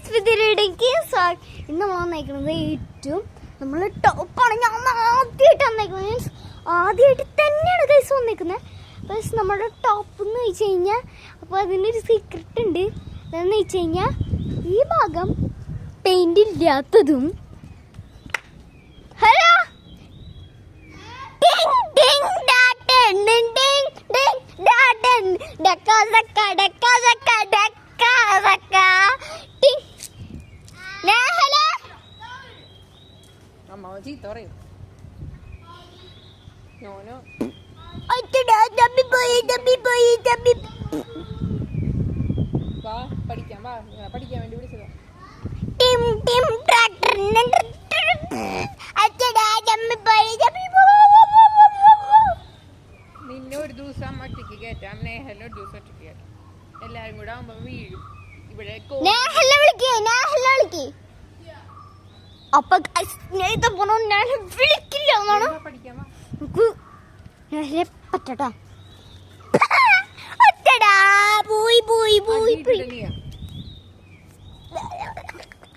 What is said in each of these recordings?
ഇന്ന് നമ്മൾ വന്നേക്കുന്നത് ഏറ്റവും നമ്മൾ ടോപ്പാണ്. ഞാൻ ആദ്യമായിട്ട് വന്നേക്കുന്നത്, മീൻസ് ആദ്യമായിട്ട് തന്നെയാണ് കൈസ് വന്നേക്കുന്നത്. പക്ഷെ നമ്മുടെ ടോപ്പ് എന്ന് വെച്ച് കഴിഞ്ഞാൽ അപ്പോൾ അതിനൊരു സീക്രട്ട് ഉണ്ട്. അതെന്ന് വെച്ച് കഴിഞ്ഞാൽ ഈ ഭാഗം പെയിന്റ് ഇല്ലാത്തതും ഹലോ പഠിക്കാൻ വേണ്ടി വിളിച്ചതാ. നിന്നെ ഒരു ദിവസം ഒറ്റയ്ക്ക് കയറ്റാം, നേഹലിനെ ഒരു ദിവസം ഒറ്റയ്ക്ക് കയറ്റാം. എല്ലാരും കൂടെ ആവുമ്പോ വീഴും. ഇവിടെ അപ്പൊ വിളിക്കില്ല എന്നാണ് പഠിക്കാൻ പറ്റട്ടാ. പോയി പോയി പോയി പോയി.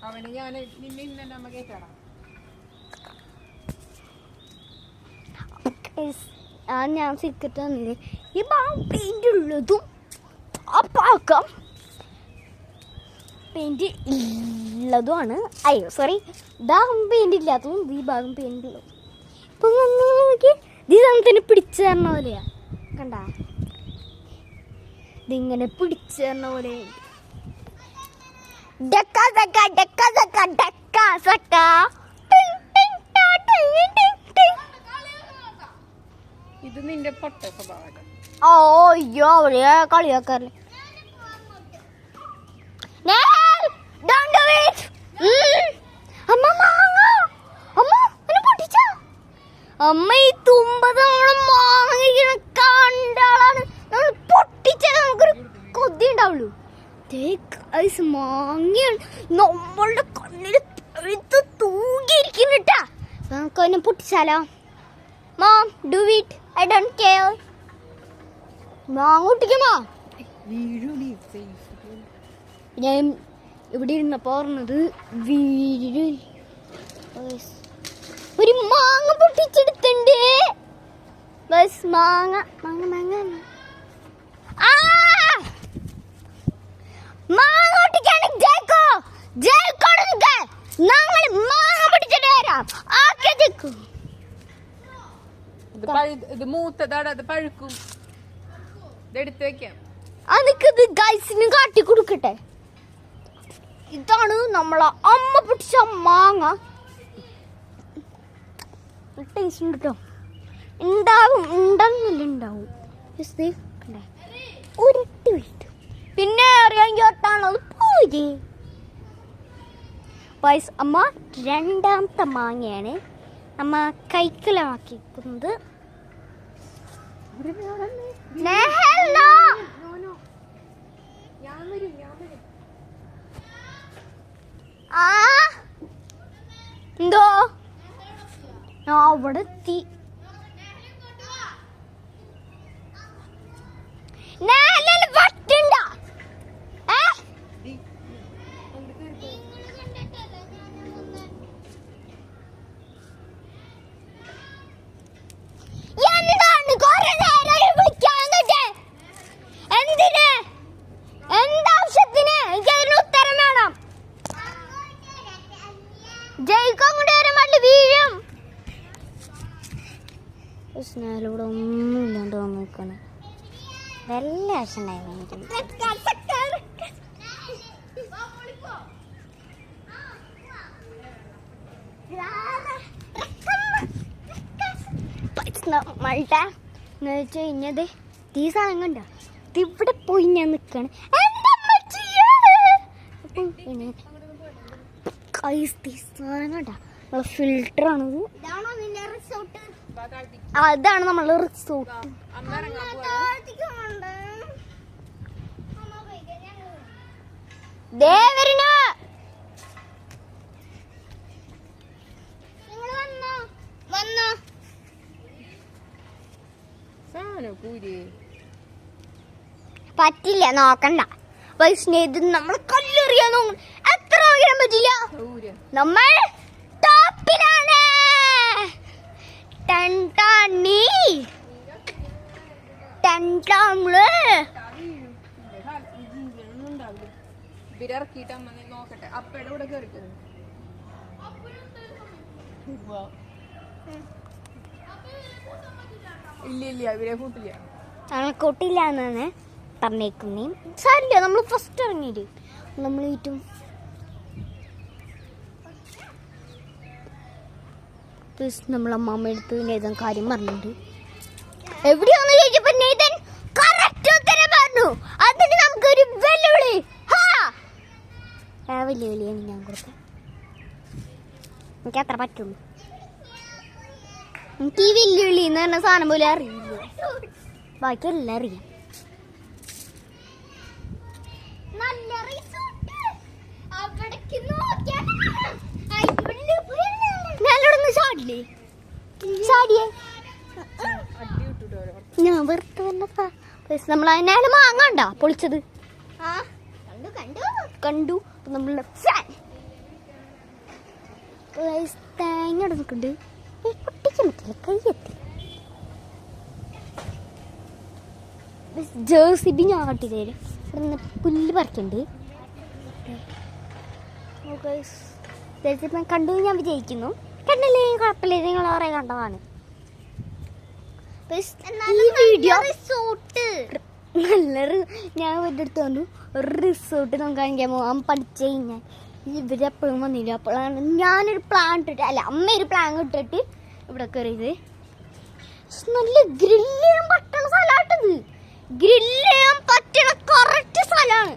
അവന് ഞാൻ നിന്നെ ഇന്നെ നമ്മ കേട്ടാടാ. ഞാൻ സീക്രട്ട് തന്നില്ലേ, ഈ ഭാഗം പെയിന്റ് ഉള്ളതും ആ ഭാഗം പെയിന്റ് ഉള്ളതുമാണ്. അയ്യോ സോറി, ഇതാകും പെയിന്റ് ഇല്ലാത്തതും ഈ ഭാഗം പെയിന്റ് ഉള്ളതും. ഇപ്പൊ നോക്കി ഇതിനെ പിടിച്ചു തരണ പോലെയാ, കണ്ട ഇതിങ്ങനെ പിടിച്ചു തരണ പോലെ. ഇത് നിന്റെ പൊട്ട സ്വഭാവം. അയ്യോ അവരെ കളിയാക്കാറില്ല. അമ്മ ഈ തുമ്പത് നമ്മള് മാങ്ങ കണ്ടാളാണ് നമ്മൾ പൊട്ടിച്ചാൽ നമുക്കൊരു കൊതി ഉണ്ടാവുള്ളൂ. മാങ്ങയാണ് നമ്മളുടെ കണ്ണിൽ പഴുത്ത് തൂങ്ങിയിരിക്കുന്നുട്ടാ. നമുക്ക് അതിനെ പൊട്ടിച്ചാലോ? Mom, do it. I don't care. മാങ്ങ പൊട്ടിക്കുമോ? ഞാൻ ഇവിടെ ഇരുന്നപ്പോ പറഞ്ഞത് വീട് ഒരു മാങ്ങ പൊട്ടിച്ചെടുത്തുണ്ട്. ബസ് മാങ്ങ മാങ്ങ മാങ്ങ മാങ്ങ പൊട്ടിക്കാണ്. ജയിക്കോ ജയിക്കോട് ഞങ്ങൾ മാങ്ങ പൊട്ടിച്ചിട്ട് വരാം. ആക്കെ ജയിക്കൂ. ഇത് മൂത്തതാണ്, അത് പഴുക്കും. ഇതെടുത്ത് വെക്കാം. അതൊക്കെ ഗൈസിന് കാട്ടി കൊടുക്കട്ടെ. ഇതാണ് നമ്മളെ അമ്മ പൊട്ടിച്ച മാങ്ങ. ടേസ്റ്റ് ഉണ്ട് കേട്ടോ. ഉണ്ടാവും, ഉണ്ടെന്നില്ല ഉണ്ടാവും. ഉരുട്ടി വിട്ടു. പിന്നെ അറിയാൻ ചോട്ടാണത് പോയി. വയസ്സ് അമ്മ രണ്ടാമത്തെ മാങ്ങയാണ് അമ്മ കൈക്കലമാക്കിക്കുന്നത്. എന്തോ അവിടെ എത്തി. വട്ടുണ്ട എന്താണ് കുറെ നേരം വിളിക്കാൻ? എന്തിന്? എന്താവശ്യത്തിന്? എനിക്കതിന് ഉത്തരം വേണം. ജയിക്കാൻ കൂടി വരാൻ വേണ്ടി വീഴും. സ്നേഹിലൂടെ ഒന്നും ഇല്ലാണ്ട് വന്നിരിക്കണേ. വല്ല ആവശ്യമുണ്ടായിരുന്നു. നമ്മളുടെ എന്ന് വെച്ച് കഴിഞ്ഞത് ഈ സാധനം കണ്ട ഇവിടെ പോയി ഞാൻ നിൽക്കാണ്. ഫിൽറ്റർ ആണത്. അതാണ് നമ്മളെ റിസോർട്ട്. ദേവരിന് വന്നോ പറ്റില്ല, നോക്കണ്ട. ഇത് നമ്മളെ കല്ലെറിയാൻ എത്ര ഊര് നമ്മൾ ടോപ്പിലാണ്. ടൺടാണി ടൺടാള് ഇവരിറക്കിയിട്ട് അമ്മ നോക്കട്ടെ. അപ്പയുടെ കൂടെ കയറിട്ട് ഇല്ല ഇവരെ കൂട്ടില്ല. കൂട്ടില്ല എന്നാണ് പറഞ്ഞേക്കുന്നേ. സാരില്ല, നമ്മൾ ഫസ്റ്റ് ഇറങ്ങിയിട്ട് നമ്മൾ ഏറ്റവും നമ്മൾ അമ്മാമ്മ എടുത്ത് നേതൻ കാര്യം പറഞ്ഞിട്ടുണ്ട്. എവിടെയാന്ന് ചോദിച്ചപ്പോ നേതൻ കറക്റ്റ് ഉത്തരം പറഞ്ഞു. അതിന് നമുക്കൊരു വെല്ലുവിളി. വെല്ലുവിളിയാണ് ഞാൻ കൊടുത്തത്. എനിക്ക് അത്ര പറ്റുള്ളൂ. എനിക്ക് ഈ വെല്ലുവിളി എന്ന് പറഞ്ഞ സാധനം പോലെ അറിയില്ല, ബാക്കി എല്ലാം അറിയാം. ചാടില്ലേ? ചാടിയേ ഞാൻ വെറുതെ വന്നപ്പാ. നമ്മൾ അതിനാണ് മാങ്ങണ്ട പൊളിച്ചത് കണ്ടു. നമ്മളുടെ തേങ്ങ നിൽക്കുന്നുണ്ട്. പൊട്ടിക്കാൻ പറ്റില്ല, കയ്യെത്തി. ജേഴ്സിബി ഞാൻ കാട്ടിത്തരും. ഇവിടെ നിന്ന് പുല്ല് പറിക്കുന്നുണ്ട്. കണ്ടു ഞാൻ വിജയിക്കുന്നു. കണ്ടല്ലേ, കുഴപ്പമില്ല, നിങ്ങൾ കുറെ കണ്ടതാണ്. ഈ വീഡിയോ നല്ലൊരു ഞാൻ എൻ്റെ അടുത്ത് വന്നു. ഒരു റിസോർട്ട് നമുക്ക് കാണിക്കാൻ പോകാൻ പഠിച്ചു കഴിഞ്ഞാൽ ഇവരെപ്പോഴും വന്നില്ല. അപ്പോഴാണ് ഞാനൊരു പ്ലാൻ ഇട്ടിട്ട്, അല്ല അമ്മ ഒരു പ്ലാൻ ഇട്ടിട്ട് ഇവിടെ കയറിയത്. നല്ല ഗ്രില്ല് ചെയ്യാൻ പറ്റണ സ്ഥലമായിട്ടത്. ഗ്രില്ല് ചെയ്യാൻ പറ്റണ കറക്റ്റ് സ്ഥലമാണ്.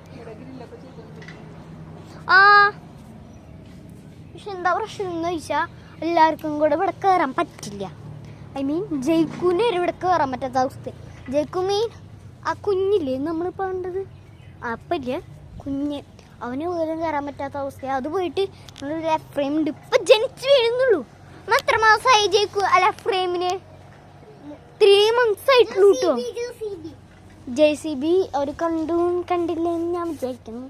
പക്ഷെ എന്താ പ്രശ്നം എന്ന് ചോദിച്ചാൽ എല്ലാവർക്കും കൂടെ ഇവിടെ കയറാൻ പറ്റില്ല. ഐ മീൻ ജയ്ക്കൂന് ഇവിടെ കയറാൻ പറ്റാത്ത അവസ്ഥ. ജയ്ക്കു മീൻ ആ കുഞ്ഞില്ലേ നമ്മളിപ്പോൾ കണ്ടത്, അപ്പല്ലേ കുഞ്ഞ്, അവന് പോലും കയറാൻ പറ്റാത്ത അവസ്ഥ. അത് പോയിട്ട് നമ്മളൊരു എഫ്രൈം ഉണ്ട്, ഇപ്പം ജനിച്ചു വീഴുന്നുള്ളൂ. എത്ര മാസമായി ജയ്ക്കു അല്ല എഫ്രൈമിന്? 3 months ആയിട്ടുള്ളൂ കേട്ടോ. JCB അവർ കണ്ടില്ലെന്ന് ഞാൻ വിചാരിക്കുന്നു.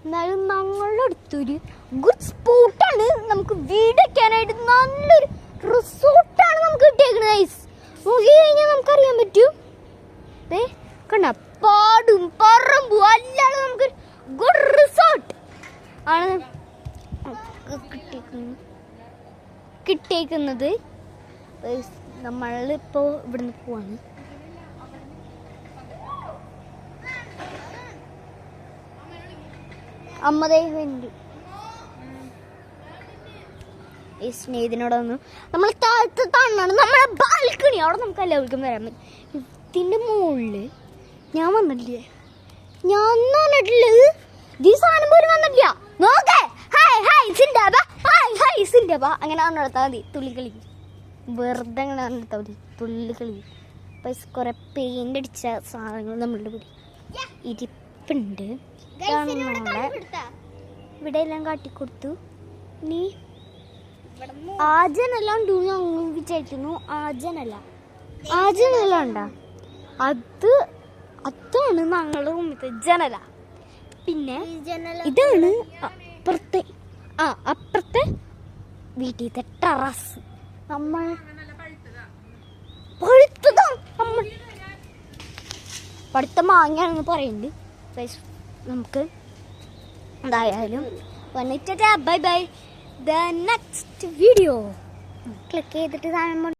എന്നാലും ഞങ്ങളുടെ അടുത്തൊരു ഗുഡ് സ്പോട്ടാണ്. നമുക്ക് വീട് വയ്ക്കാനായിട്ട് നല്ലൊരു റിസോർട്ടാണ് നമുക്ക് കിട്ടിയേക്കുന്നത്. ഐസ് നോക്കി കഴിഞ്ഞാൽ നമുക്കറിയാൻ പറ്റും. കണ്ട പാടും പറമ്പും അല്ലാതെ നമുക്ക് ഗുഡ് റിസോർട്ട് ആണ് കിട്ടിയേക്കുന്നത്. നമ്മളിപ്പോൾ ഇവിടുന്ന് പോവാണ്. അമ്മദേഹുണ്ട് ഈ സ്നേഹിതനോട് വന്നു. നമ്മൾ താഴത്ത് തണ്ണാണ് നമ്മളെ ബാൽക്കണി, അവിടെ നമുക്ക് എല്ലാവർക്കും വരാൻ പറ്റും. ഇതിൻ്റെ മുകളിൽ ഞാൻ വന്നില്ലേ, ഞാൻ വന്നിട്ടുള്ളത് ഈ സാധനം പോലും വന്നിട്ടില്ല. നോക്കേ, ഹായ് ഹായ് സിൻഡാബ, ഹായ് ഹായ് സിൻഡാബ, അങ്ങനെ നടത്താൽ മതി. തുള്ളിക്കളി വെറുതെ അങ്ങനെ നടത്താൽ മതി, തുള്ളിക്കളി. അപ്പം കുറേ പെയിൻ്റ് അടിച്ച സാധനങ്ങൾ നമ്മളുടെ കൂടി ഇരിപ്പുണ്ട്. ഇവിടെ എല്ലാം കാട്ടിക്കൊടുത്തു. നീ ആജനെല്ലാം ഉണ്ടു ഞങ്ങൾ വിചാരിക്കുന്നു. ആജനെല്ലാം ഉണ്ടാ, അതാണ് ഞങ്ങളുടെ റൂമിലത്തെ ജനല. പിന്നെ ഇതാണ് അപ്പുറത്തെ വീട്ടിലത്തെ ടെറസ്. നമ്മൾ പഴുത്ത മാങ്ങയാണെന്ന് പറയുന്നുണ്ട്. നമുക്ക് എന്തായാലും വന്നിട്ട് bye bye. The next video click ചെയ്തിട്ട്